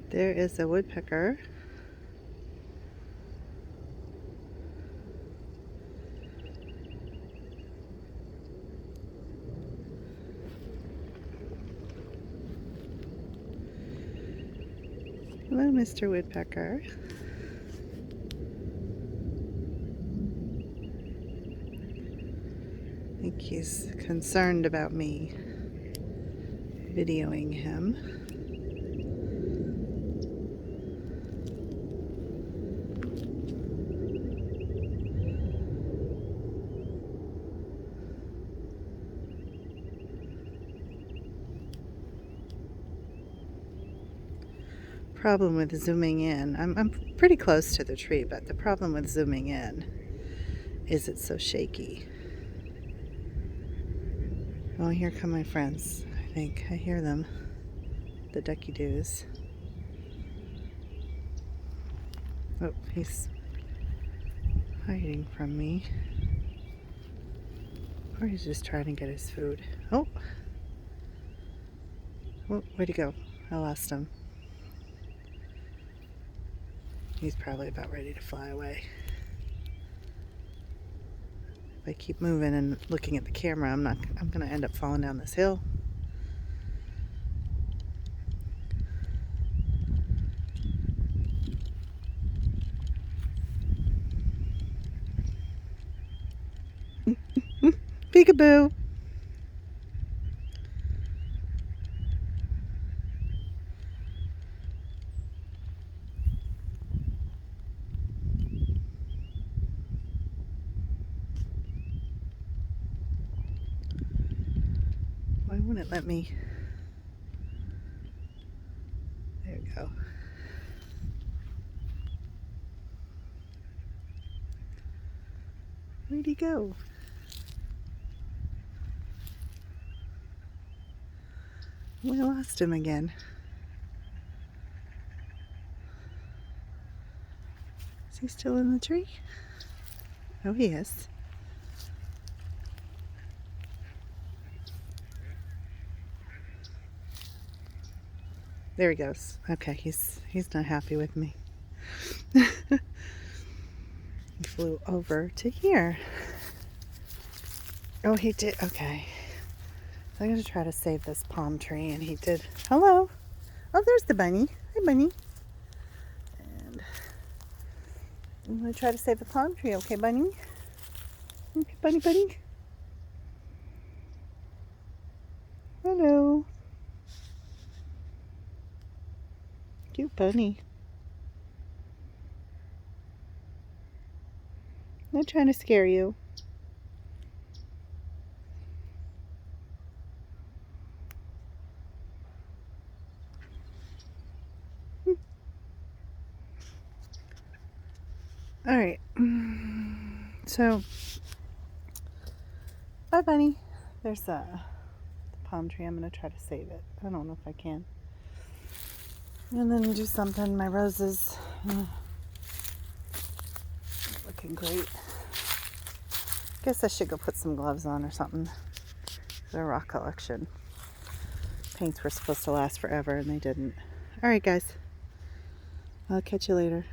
There is a woodpecker. Hello, Mr. Woodpecker. I think he's concerned about me videoing him. Problem with zooming in, I'm pretty close to the tree, but the problem with zooming in is it's so shaky. Oh, here come my friends. I think I hear them, the ducky-doos. Oh, he's hiding from me, or he's just trying to get his food. Oh, where'd he go? I lost him. He's probably about ready to fly away. If I keep moving and looking at the camera, I'm gonna end up falling down this hill. Peekaboo. Why won't it let me? There we go. Where'd he go? We lost him again. Is he still in the tree? Oh, he is. There he goes. Okay, he's not happy with me. He flew over to here. Oh, he did. Okay. So I'm going to try to save this palm tree, and he did. Hello. Oh, there's the bunny. Hi, bunny. And I'm going to try to save the palm tree. Okay, bunny? Okay, bunny. Hello. Cute bunny. I'm not trying to scare you. All right. So, bye, bunny. There's the palm tree. I'm going to try to save it. I don't know if I can. And then do something. My roses looking great. Guess I should go put some gloves on or something. The rock collection. Paints were supposed to last forever and they didn't. Alright guys. I'll catch you later.